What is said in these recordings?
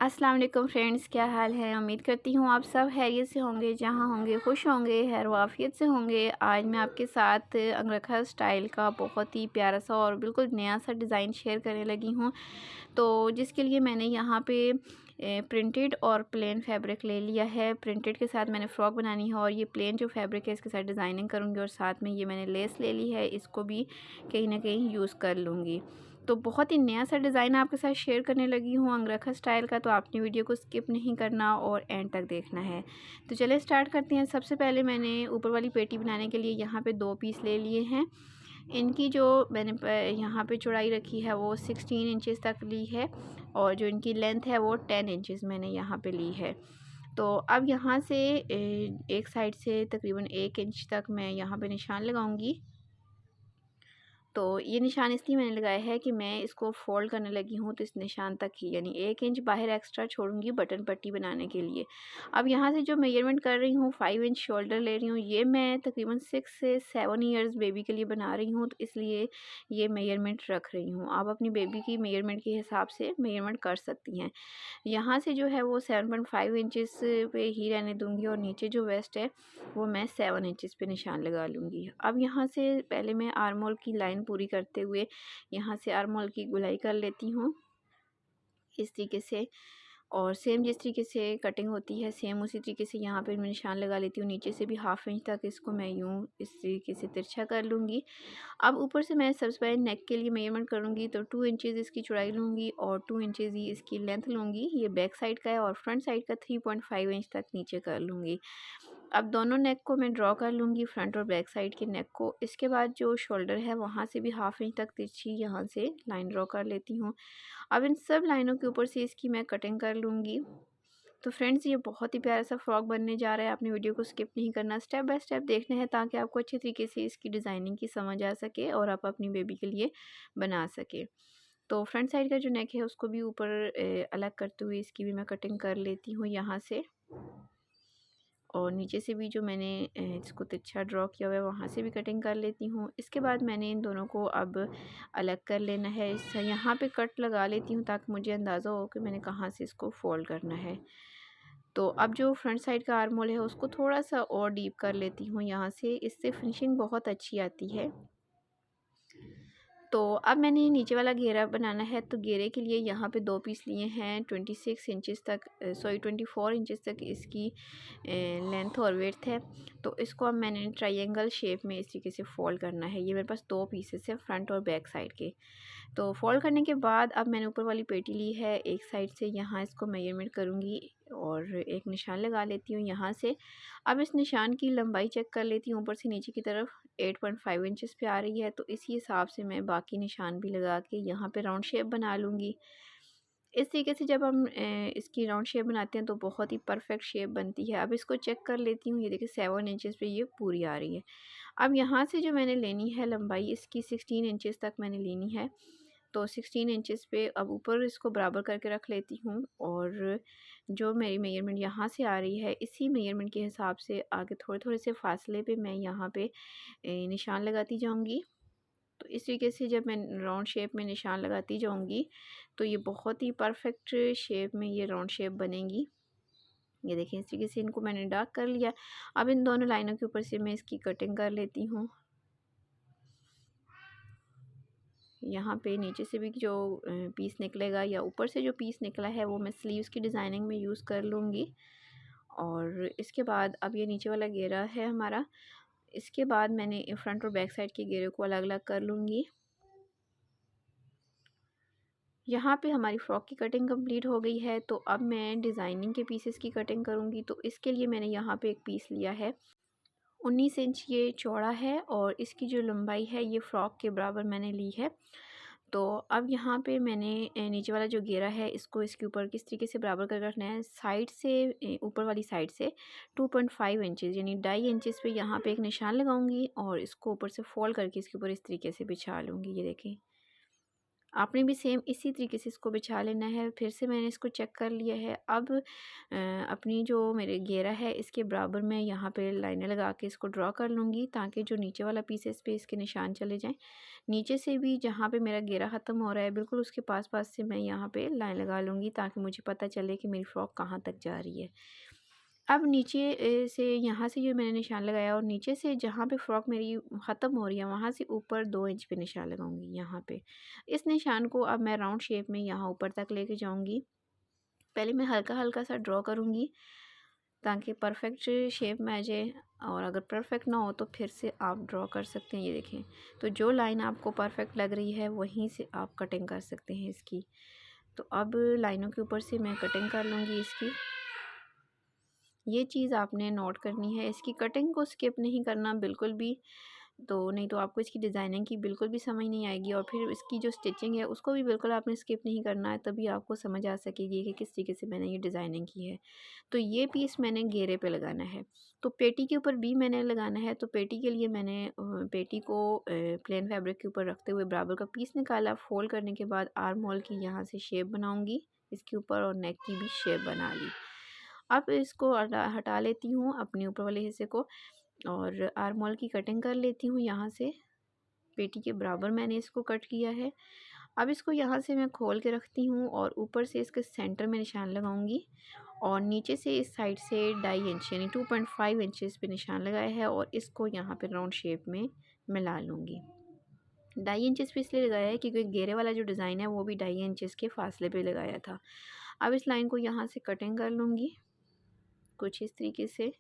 अस्सलाम वालेकुम फ्रेंड्स, क्या हाल है। उम्मीद करती हूँ आप सब खैरियत से होंगे, जहाँ होंगे खुश होंगे, खैर वाफियत से होंगे। आज मैं आपके साथ अंगरखा स्टाइल का बहुत ही प्यारा सा और बिल्कुल नया सा डिज़ाइन शेयर करने लगी हूँ। तो जिसके लिए मैंने यहाँ पे प्रिंटेड और प्लेन फैब्रिक ले लिया है। प्रिंटेड के साथ मैंने फ़्रॉक बनानी है और ये प्लेन जो फैब्रिक है इसके साथ डिज़ाइनिंग करूँगी और साथ में ये मैंने लेस ले ली है, इसको भी कहीं ना कहीं यूज़ कर लूँगी। तो बहुत ही नया सा डिज़ाइन आपके साथ शेयर करने लगी हूँ अंगरखा स्टाइल का, तो आपने वीडियो को स्किप नहीं करना और एंड तक देखना है। तो चलिए स्टार्ट करते हैं। सबसे पहले मैंने ऊपर वाली पेटी बनाने के लिए यहाँ पे 2 पीस ले लिए हैं। इनकी जो मैंने यहाँ पे चौड़ाई रखी है वो 16 इंचज़ तक ली है और जो इनकी लेंथ है वो 10 इंचज़ मैंने यहाँ पे ली है। तो अब यहाँ से एक साइड से तकरीबन 1 इंच तक मैं यहाँ पे निशान लगाऊंगी। तो ये निशान इसलिए मैंने लगाया है कि मैं इसको फ़ोल्ड करने लगी हूँ, तो इस निशान तक ही, यानी 1 इंच बाहर एक्स्ट्रा छोड़ूंगी बटन पट्टी बनाने के लिए। अब यहाँ से जो मेजरमेंट कर रही हूँ 5 इंच शोल्डर ले रही हूँ। ये मैं तकरीबन 6 से 7 इयर्स बेबी के लिए बना रही हूँ, तो इसलिए ये मेजरमेंट रख रही हूँ। आप अपनी बेबी की मेजरमेंट के हिसाब से मेजरमेंट कर सकती हैं। यहाँ से जो है वो 7.5 इंचज़ पे ही रहने दूँगी और नीचे जो वेस्ट है वो मैं 7 इंचज़ पे निशान लगा लूँगी। अब यहाँ से पहले मैं आर्म होल की लाइन पूरी करते हुए यहाँ से आर्म होल की गुलाई कर लेती हूँ इस तरीके से। और सेम जिस तरीके से कटिंग होती है सेम उसी तरीके से यहाँ पे मैं निशान लगा लेती हूँ। नीचे से भी हाफ इंच तक इसको मैं यूँ इस तरीके से तिरछा कर लूँगी। अब ऊपर से मैं सबसे पहले नेक के लिए मेजरमेंट करूँगी, तो 2 इंचज़ इसकी चौड़ाई लूँगी और 2 इंचज़ ही इसकी लेंथ लूँगी। ये बैक साइड का है और फ्रंट साइड का 3.5 इंच तक नीचे कर लूँगी। अब दोनों नेक को मैं ड्रॉ कर लूँगी, फ्रंट और बैक साइड के नेक को। इसके बाद जो शोल्डर है वहाँ से भी हाफ इंच तक तिरछी यहाँ से लाइन ड्रॉ कर लेती हूँ। अब इन सब लाइनों के ऊपर से इसकी मैं कटिंग कर लूँगी। तो फ्रेंड्स, ये बहुत ही प्यारा सा फ्रॉक बनने जा रहा है। आपने वीडियो को स्किप नहीं करना, स्टेप बाय स्टेप देखना है ताकि आपको अच्छे तरीके से इसकी डिज़ाइनिंग की समझ आ सके और आप अपनी बेबी के लिए बना सके। तो फ्रंट साइड का जो नेक है उसको भी ऊपर अलग करते हुए इसकी भी मैं कटिंग कर लेती हूँ यहाँ से। और नीचे से भी जो मैंने इसको तिरछा ड्रॉ किया हुआ है वहाँ से भी कटिंग कर लेती हूँ। इसके बाद मैंने इन दोनों को अब अलग कर लेना है। इस यहाँ पे कट लगा लेती हूँ ताकि मुझे अंदाज़ा हो कि मैंने कहाँ से इसको फ़ोल्ड करना है। तो अब जो फ्रंट साइड का आर्म होल है उसको थोड़ा सा और डीप कर लेती हूँ यहाँ से, इससे फिनिशिंग बहुत अच्छी आती है। तो अब मैंने नीचे वाला घेरा बनाना है, तो घेरे के लिए यहाँ पे 2 पीस लिए हैं 26 इंचज़ तक, सॉरी 24 इंचज़ तक इसकी लेंथ और विड्थ है। तो इसको अब मैंने ट्रायंगल शेप में इस तरीके से फ़ोल्ड करना है। ये मेरे पास 2 पीसेस है फ्रंट और बैक साइड के। तो फ़ोल्ड करने के बाद अब मैंने ऊपर वाली पेटी ली है, एक साइड से यहाँ इसको मेजरमेंट करूँगी और एक निशान लगा लेती हूँ यहाँ से। अब इस निशान की लंबाई चेक कर लेती हूँ, ऊपर से नीचे की तरफ 8.5 इंचज़ पे आ रही है, तो इसी हिसाब से मैं बाकी निशान भी लगा के यहाँ पे राउंड शेप बना लूँगी। इस तरीके से जब हम इसकी राउंड शेप बनाते हैं तो बहुत ही परफेक्ट शेप बनती है। अब इसको चेक कर लेती हूँ, ये देखिए 7 इंचज़ पे ये पूरी आ रही है। अब यहाँ से जो मैंने लेनी है लंबाई इसकी 16 इंचज़ तक मैंने लेनी है। तो 16 इंचज़ पे अब ऊपर इसको बराबर करके रख लेती हूँ और जो मेरी मेजरमेंट यहाँ से आ रही है इसी मेजरमेंट के हिसाब से आगे थोड़े-थोड़े से फासले पे मैं यहाँ पे निशान लगाती जाऊँगी। तो इस तरीके से जब मैं राउंड शेप में निशान लगाती जाऊँगी तो ये बहुत ही परफेक्ट शेप में ये राउंड शेप बनेगी। ये देखिए इस तरीके से इनको मैंने डार्क कर लिया। अब इन दोनों लाइनों के ऊपर से मैं इसकी कटिंग कर लेती हूँ। यहाँ पे नीचे से भी जो पीस निकलेगा या ऊपर से जो पीस निकला है वो मैं स्लीव्स की डिज़ाइनिंग में यूज़ कर लूँगी। और इसके बाद अब ये नीचे वाला घेरा है हमारा, इसके बाद मैंने फ्रंट और बैक साइड के घेरे को अलग अलग कर लूँगी। यहाँ पे हमारी फ़्रॉक की कटिंग कंप्लीट हो गई है, तो अब मैं डिज़ाइनिंग के पीसेस की कटिंग करूँगी। तो इसके लिए मैंने यहाँ पे एक पीस लिया है, 19 इंच ये चौड़ा है और इसकी जो लंबाई है ये फ़्रॉक के बराबर मैंने ली है। तो अब यहाँ पे मैंने नीचे वाला जो घेरा है इसको इसके ऊपर किस तरीके से बराबर कर रखना है, साइड से ऊपर वाली साइड से 2.5 इंचज़ यानी 2.5 इंचज़ पे यहाँ पे एक निशान लगाऊंगी और इसको ऊपर से फोल्ड करके इसके ऊपर इस तरीके से बिछा लूँगी। ये देखें, आपने भी सेम इसी तरीके से इसको बिछा लेना है। फिर से मैंने इसको चेक कर लिया है। अब अपनी जो मेरे घेरा है इसके बराबर मैं यहाँ पे लाइनें लगा के इसको ड्रॉ कर लूँगी, ताकि जो नीचे वाला पीस है इस पे इसके निशान चले जाएं। नीचे से भी जहाँ पे मेरा घेरा ख़त्म हो रहा है बिल्कुल उसके पास पास से मैं यहाँ पे लाइन लगा लूँगी, ताकि मुझे पता चले कि मेरी फ़्रॉक कहाँ तक जा रही है। अब नीचे से यहाँ से जो मैंने निशान लगाया और नीचे से जहाँ पे फ़्रॉक मेरी ख़त्म हो रही है वहाँ से ऊपर 2 इंच पे निशान लगाऊंगी यहाँ पे। इस निशान को अब मैं राउंड शेप में यहाँ ऊपर तक लेके जाऊंगी। पहले मैं हल्का हल्का सा ड्रॉ करूंगी ताकि परफेक्ट शेप में आ जाए, और अगर परफेक्ट ना हो तो फिर से आप ड्रॉ कर सकते हैं। ये देखें, तो जो लाइन आपको परफेक्ट लग रही है वहीं से आप कटिंग कर सकते हैं इसकी। तो अब लाइनों के ऊपर से मैं कटिंग कर लूँगी इसकी। ये चीज़ आपने नोट करनी है, इसकी कटिंग को स्किप नहीं करना बिल्कुल भी, तो नहीं तो आपको इसकी डिज़ाइनिंग की बिल्कुल भी समझ नहीं आएगी। और फिर इसकी जो स्टिचिंग है उसको भी बिल्कुल आपने स्किप नहीं करना है, तभी आपको समझ आ सकेगी कि किस तरीके से मैंने ये डिज़ाइनिंग की है। तो ये पीस मैंने घेरे पे लगाना है, तो पेटी के ऊपर भी मैंने लगाना है। तो पेटी के लिए मैंने पेटी को प्लेन फैब्रिक के ऊपर रखते हुए बराबर का पीस निकाला। फोल्ड करने के बाद आर्म होल की यहाँ से शेप बनाऊँगी इसके ऊपर, और नेक की भी शेप बना ली। अब इसको हटा लेती हूँ अपने ऊपर वाले हिस्से को, और आर्म होल की कटिंग कर लेती हूँ। यहाँ से पेटी के बराबर मैंने इसको कट किया है। अब इसको यहाँ से मैं खोल के रखती हूँ और ऊपर से इसके सेंटर में निशान लगाऊंगी, और नीचे से इस साइड से 2.5 इंच यानी 2.5 इंचेस पे निशान लगाया है, और इसको यहाँ पे राउंड शेप में मिला लूँगी। 2.5 इंचेस पे इसलिए लगाया है क्योंकि घेरे वाला जो डिज़ाइन है वो भी 2.5 इंचेस के फासले पे लगाया था। अब इस लाइन को यहाँ से कटिंग कर लूँगी कुछ इस तरीके से,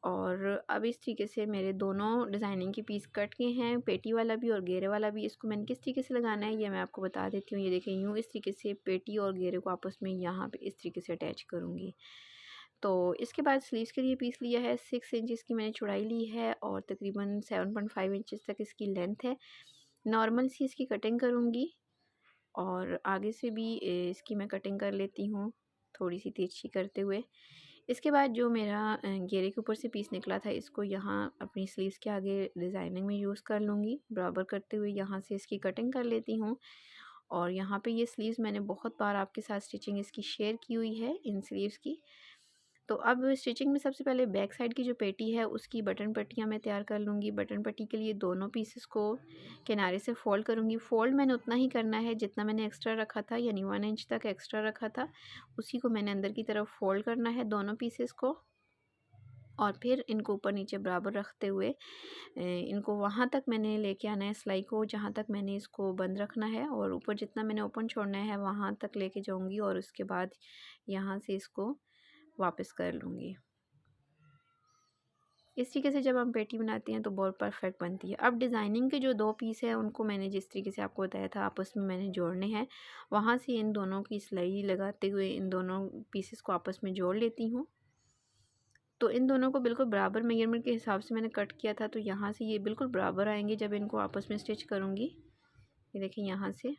और अब इस तरीके से मेरे दोनों डिज़ाइनिंग के पीस कट गए हैं, पेटी वाला भी और घेरे वाला भी। इसको मैंने किस तरीके से लगाना है ये मैं आपको बता देती हूँ। ये देखें, यूँ इस तरीके से पेटी और घेरे को आपस में यहाँ पे इस तरीके से अटैच करूँगी। तो इसके बाद स्लीव्स के लिए पीस लिया है, 6 इंचज़ की मैंने चौड़ाई ली है और तकरीबन 7.5 इंचज़ तक इसकी लेंथ है। नॉर्मल सी इसकी कटिंग करूँगी, और आगे से भी इसकी मैं कटिंग कर लेती हूँ थोड़ी सी तिरछी करते हुए। इसके बाद जो मेरा घेरे के ऊपर से पीस निकला था इसको यहाँ अपनी स्लीव्स के आगे डिज़ाइनिंग में यूज़ कर लूँगी, बराबर करते हुए यहाँ से इसकी कटिंग कर लेती हूँ। और यहाँ पे ये स्लीव्स मैंने बहुत बार आपके साथ स्टिचिंग इसकी शेयर की हुई है इन स्लीव्स की। तो अब स्टिचिंग में सबसे पहले बैक साइड की जो पेटी है उसकी बटन पट्टियाँ मैं तैयार कर लूँगी। बटन पट्टी के लिए दोनों पीसेस को किनारे से फ़ोल्ड करूँगी। फ़ोल्ड मैंने उतना ही करना है जितना मैंने एक्स्ट्रा रखा था, यानी 1 इंच तक एक्स्ट्रा रखा था, उसी को मैंने अंदर की तरफ फ़ोल्ड करना है दोनों पीसेस को, और फिर इनको ऊपर नीचे बराबर रखते हुए इनको वहाँ तक मैंने लेके आना है सिलाई को जहाँ तक मैंने इसको बंद रखना है, और ऊपर जितना मैंने ओपन छोड़ना है वहाँ तक लेके जाऊँगी, और उसके बाद यहाँ से इसको वापस कर लूँगी। इस तरीके से जब हम पेटी बनाते हैं तो बहुत परफेक्ट बनती है। अब डिज़ाइनिंग के जो 2 पीस हैं उनको मैंने जिस तरीके से आपको बताया था आपस में मैंने जोड़ने हैं, वहाँ से इन दोनों की सिलाई लगाते हुए इन दोनों पीसेस को आपस में जोड़ लेती हूँ। तो इन दोनों को बिल्कुल बराबर मेजरमेंट के हिसाब से मैंने कट किया था, तो यहाँ से ये बिल्कुल बराबर आएंगे जब इनको आपस में स्टिच करूँगी। ये देखिए, यहाँ से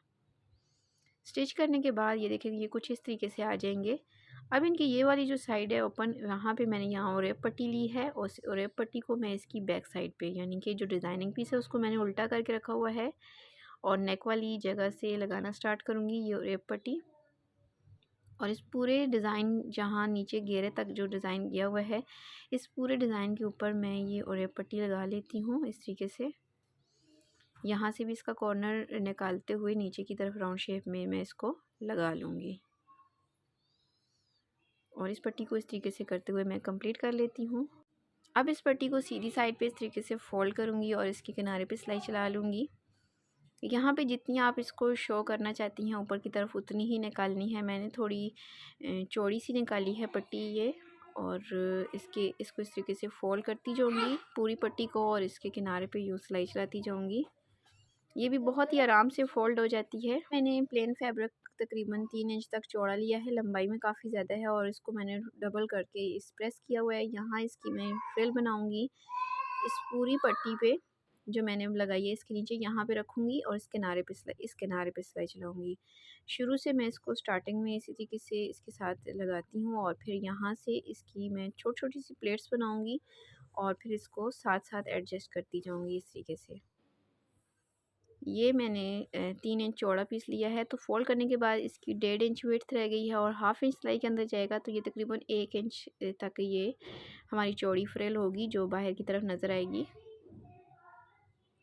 स्टिच करने के बाद ये देखिए ये कुछ इस तरीके से आ जाएंगे। अब इनकी ये वाली जो साइड है ओपन, यहाँ पे मैंने यहाँ ओरेप पट्टी ली है, और ओरेप पट्टी को मैं इसकी बैक साइड पे यानी कि जो डिज़ाइनिंग पीस है उसको मैंने उल्टा करके रखा हुआ है, और नेक वाली जगह से लगाना स्टार्ट करूँगी ये ओरेप पट्टी। और इस पूरे डिज़ाइन जहाँ नीचे घेरे तक जो डिज़ाइन किया हुआ है इस पूरे डिज़ाइन के ऊपर मैं ये ओरेप पट्टी लगा लेती हूँ इस तरीके से। यहाँ से भी इसका कॉर्नर निकालते हुए नीचे की तरफ राउंड शेप में मैं इसको लगा लूँगी, और इस पट्टी को इस तरीके से करते हुए मैं कंप्लीट कर लेती हूँ। अब इस पट्टी को सीधी साइड पे इस तरीके से फोल्ड करूँगी और इसके किनारे पे सिलाई चला लूँगी। यहाँ पे जितनी आप इसको शो करना चाहती हैं ऊपर की तरफ उतनी ही निकालनी है। मैंने थोड़ी चौड़ी सी निकाली है पट्टी ये, और इसको इस तरीके से फोल्ड करती जाऊँगी पूरी पट्टी को, और इसके किनारे पे यूँ सिलाई चलाती जाऊँगी। ये भी बहुत ही आराम से फ़ोल्ड हो जाती है। मैंने प्लेन फैब्रिक तकरीबन 3 इंच तक चौड़ा लिया है, लंबाई में काफ़ी ज़्यादा है, और इसको मैंने डबल करके इस प्रेस किया हुआ है। यहाँ इसकी मैं फ्रिल बनाऊँगी इस पूरी पट्टी पे जो मैंने लगाई है इसके नीचे यहाँ पे रखूँगी, और इस किनारे पे सिलाई चलाऊँगी। शुरू से मैं इसको स्टार्टिंग में इसी तरीके से इसके साथ लगाती हूँ, और फिर यहाँ से इसकी मैं छोटी-छोटी सी प्लेट्स बनाऊँगी, और फिर इसको साथ-साथ एडजस्ट करती जाऊँगी इस तरीके से। ये मैंने 3 इंच चौड़ा पीस लिया है। तो फ़ोल्ड करने के बाद इसकी 1.5 इंच विड्थ रह गई है और हाफ़ इंच सिलाई के अंदर जाएगा, तो ये तकरीबन 1 इंच तक ये हमारी चौड़ी फ्रिल होगी जो बाहर की तरफ नज़र आएगी।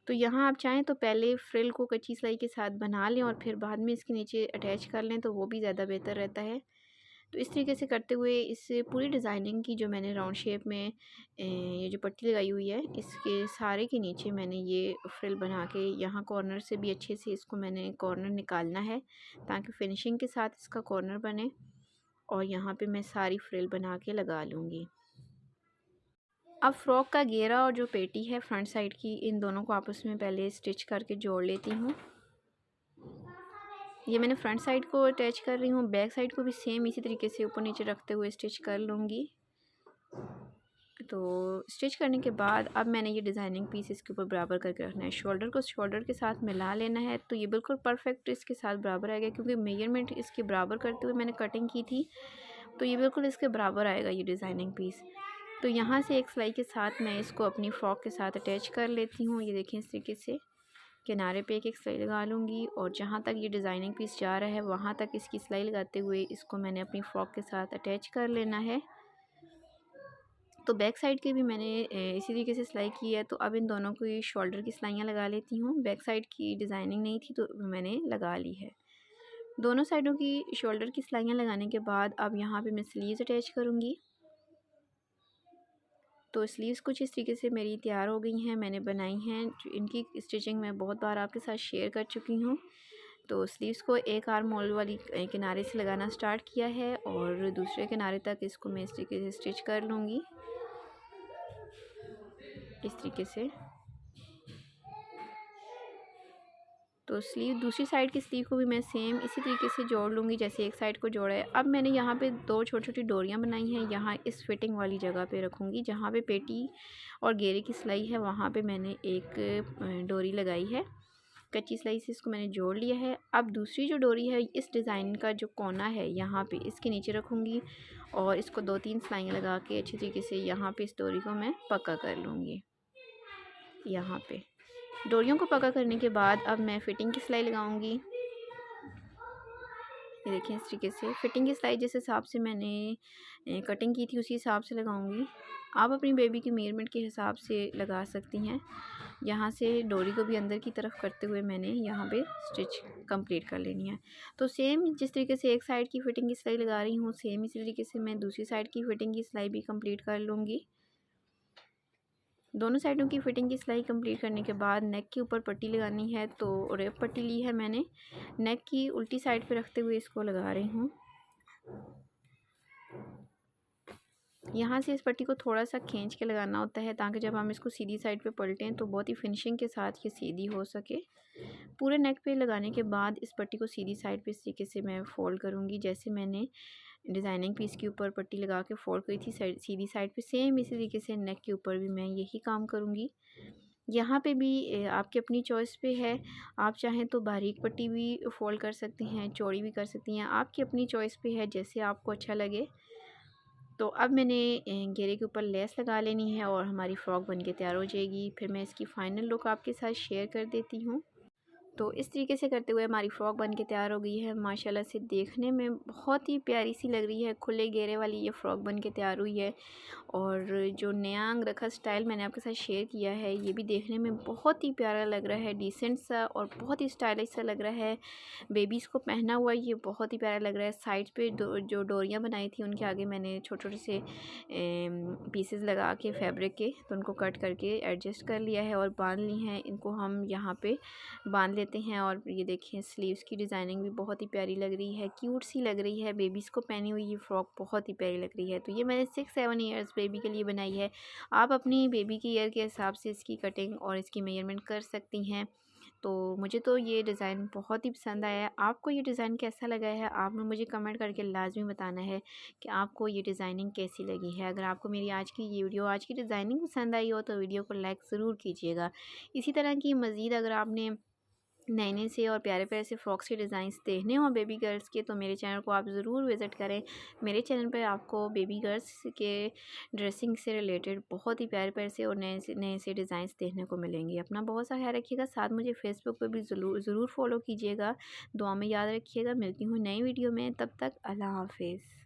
तो यहाँ आप चाहें तो पहले फ्रिल को कच्ची सिलाई के साथ बना लें और फिर बाद में इसके नीचे अटैच कर लें, तो वो भी ज़्यादा बेहतर रहता है। तो इस तरीके से करते हुए इस पूरी डिज़ाइनिंग की जो मैंने राउंड शेप में ये जो पट्टी लगाई हुई है, इसके सारे के नीचे मैंने ये फ्रिल बना के यहाँ कॉर्नर से भी अच्छे से इसको मैंने कॉर्नर निकालना है ताकि फिनिशिंग के साथ इसका कॉर्नर बने। और यहाँ पे मैं सारी फ्रिल बना के लगा लूँगी। अब फ़्रॉक का घेरा और जो पेटी है फ्रंट साइड की, इन दोनों को आपस में पहले स्टिच करके जोड़ लेती हूँ। ये मैंने फ्रंट साइड को अटैच कर रही हूँ, बैक साइड को भी सेम इसी तरीके से ऊपर नीचे रखते हुए स्टिच कर लूँगी। तो स्टिच करने के बाद अब मैंने ये डिज़ाइनिंग पीस इसके ऊपर बराबर करके रखना है। शोल्डर को शोल्डर के साथ मिला लेना है, तो ये बिल्कुल परफेक्ट इसके साथ बराबर आएगा, क्योंकि मेजरमेंट इसके बराबर करते हुए मैंने कटिंग की थी, तो ये बिल्कुल इसके बराबर आएगा ये डिज़ाइनिंग पीस। तो यहाँ से एक सिलाई के साथ मैं इसको अपनी फ्रॉक के साथ अटैच कर लेती हूँ। ये देखें, इस तरीके से किनारे पे एक सिलाई लगा लूँगी और जहाँ तक ये डिज़ाइनिंग पीस जा रहा है वहाँ तक इसकी सिलाई लगाते हुए इसको मैंने अपनी फ्रॉक के साथ अटैच कर लेना है। तो बैक साइड की भी मैंने इसी तरीके से सिलाई की है। तो अब इन दोनों की शोल्डर की सिलाइयाँ लगा लेती हूँ। बैक साइड की डिज़ाइनिंग नहीं थी तो मैंने लगा ली है। दोनों साइडों की शोल्डर की सिलाइयाँ लगाने के बाद अब यहाँ पे मैं स्लीव्स अटैच करूँगी। तो स्लीव्स कुछ इस तरीके से मेरी तैयार हो गई हैं, मैंने बनाई हैं। इनकी स्टिचिंग मैं बहुत बार आपके साथ शेयर कर चुकी हूँ। तो स्लीव्स को एक आर्म होल वाली किनारे से लगाना स्टार्ट किया है और दूसरे किनारे तक इसको मैं इस तरीके से स्टिच कर लूँगी, इस तरीके से। तो स्लीव दूसरी साइड की स्लीव को भी मैं सेम इसी तरीके से जोड़ लूँगी जैसे एक साइड को जोड़ा है। अब मैंने यहाँ पे दो छोटी छोटी डोरियाँ बनाई हैं, यहाँ इस फिटिंग वाली जगह पे रखूँगी जहाँ पे पेटी और घेरे की सिलाई है, वहाँ पे मैंने एक डोरी लगाई है। कच्ची सिलाई से इसको मैंने जोड़ लिया है। अब दूसरी जो डोरी है, इस डिज़ाइन का जो कोना है यहाँ पे इसके नीचे रखूँगी और इसको 2-3 सिलाइयाँ लगा के अच्छी तरीके से यहाँ पे इस डोरी को मैं पक्का कर लूँगी। यहाँ पे डोरियों को पक्का करने के बाद अब मैं फ़िटिंग की सिलाई लगाऊंगी। ये देखिए, इस तरीके से फ़िटिंग की सिलाई जिस हिसाब से मैंने कटिंग की थी उसी हिसाब से लगाऊंगी। आप अपनी बेबी की मेजरमेंट के हिसाब से लगा सकती हैं। यहाँ से डोरी को भी अंदर की तरफ करते हुए मैंने यहाँ पे स्टिच कंप्लीट कर लेनी है। तो सेम जिस तरीके से एक साइड की फ़िटिंग की सिलाई लगा रही हूँ, सेम इसी तरीके से मैं दूसरी साइड की फ़िटिंग की सिलाई भी कंप्लीट कर लूँगी। दोनों साइडों की फ़िटिंग की सिलाई कंप्लीट करने के बाद नेक के ऊपर पट्टी लगानी है। तो रेप पट्टी ली है मैंने, नेक की उल्टी साइड पे रखते हुए इसको लगा रही हूँ। यहाँ से इस पट्टी को थोड़ा सा खींच के लगाना होता है ताकि जब हम इसको सीधी साइड पे पलटें तो बहुत ही फिनिशिंग के साथ ये सीधी हो सके। पूरे नेक पे लगाने के बाद इस पट्टी को सीधी साइड पे इस तरीके से मैं फ़ोल्ड करूँगी जैसे मैंने डिज़ाइनिंग पीस के ऊपर पट्टी लगा के फ़ोल्ड करी थी सीधी साइड पे, सेम इसी तरीके से नेक के ऊपर भी मैं यही काम करूँगी। यहाँ पे भी आपकी अपनी चॉइस पे है, आप चाहें तो बारीक पट्टी भी फ़ोल्ड कर सकती हैं, चौड़ी भी कर सकती हैं, आपकी अपनी चॉइस पे है जैसे आपको अच्छा लगे। तो अब मैंने घेरे के ऊपर लेस लगा लेनी है और हमारी फ़्रॉक बन के तैयार हो जाएगी। फिर मैं इसकी फ़ाइनल लुक आपके साथ शेयर कर देती हूँ। तो इस तरीके से करते हुए हमारी फ़्रॉक बन के तैयार हो गई है। माशाल्लाह से देखने में बहुत ही प्यारी सी लग रही है। खुले घेरे वाली ये फ़्रॉक बन के तैयार हुई है और जो नया अंगरखा स्टाइल मैंने आपके साथ शेयर किया है, ये भी देखने में बहुत ही प्यारा लग रहा है, डिसेंट सा और बहुत ही स्टाइलिश सा लग रहा है। बेबीज़ को पहना हुआ ये बहुत ही प्यारा लग रहा है। साइड पे जो डोरियाँ बनाई थी उनके आगे मैंने छोटे छोटे से पीसेस लगा के फैब्रिक के, तो उनको कट करके एडजस्ट कर लिया है और बांध ली हैं। इनको हम यहाँ पे बांध लेते हैं और ये देखें, स्लीव्स की डिज़ाइनिंग भी बहुत ही प्यारी लग रही है, क्यूट सी लग रही है। बेबीज़ को पहनी हुई ये फ़्रॉक बहुत ही प्यारी लग रही है। तो ये मैंने 6-7 ईयर्स बेबी के लिए बनाई है। आप अपनी बेबी की ईयर के हिसाब से इसकी कटिंग और इसकी मेजरमेंट कर सकती हैं। तो मुझे तो ये डिज़ाइन बहुत ही पसंद आया है। आपको ये डिज़ाइन कैसा लगा है, आपने मुझे कमेंट करके लाज़मी बताना है कि आपको ये डिज़ाइनिंग कैसी लगी है। अगर आपको मेरी आज की ये वीडियो, आज की डिज़ाइनिंग पसंद आई हो तो वीडियो को लाइक ज़रूर कीजिएगा। इसी तरह की मज़ीद अगर आपने नए नए से और प्यारे प्यारे से फ्रॉक्स के डिज़ाइंस देखने हों बेबी गर्ल्स के, तो मेरे चैनल को आप ज़रूर विज़िट करें। मेरे चैनल पर आपको बेबी गर्ल्स के ड्रेसिंग से रिलेटेड बहुत ही प्यारे प्यारे से और नए से डिज़ाइंस देखने को मिलेंगे। अपना बहुत सा ख्याल रखिएगा, साथ मुझे फ़ेसबुक पर भी ज़रूर फ़ॉलो कीजिएगा। दुआ में याद रखिएगा। मिलती हूँ नई वीडियो में, तब तक अल्लाह हाफ़िज़।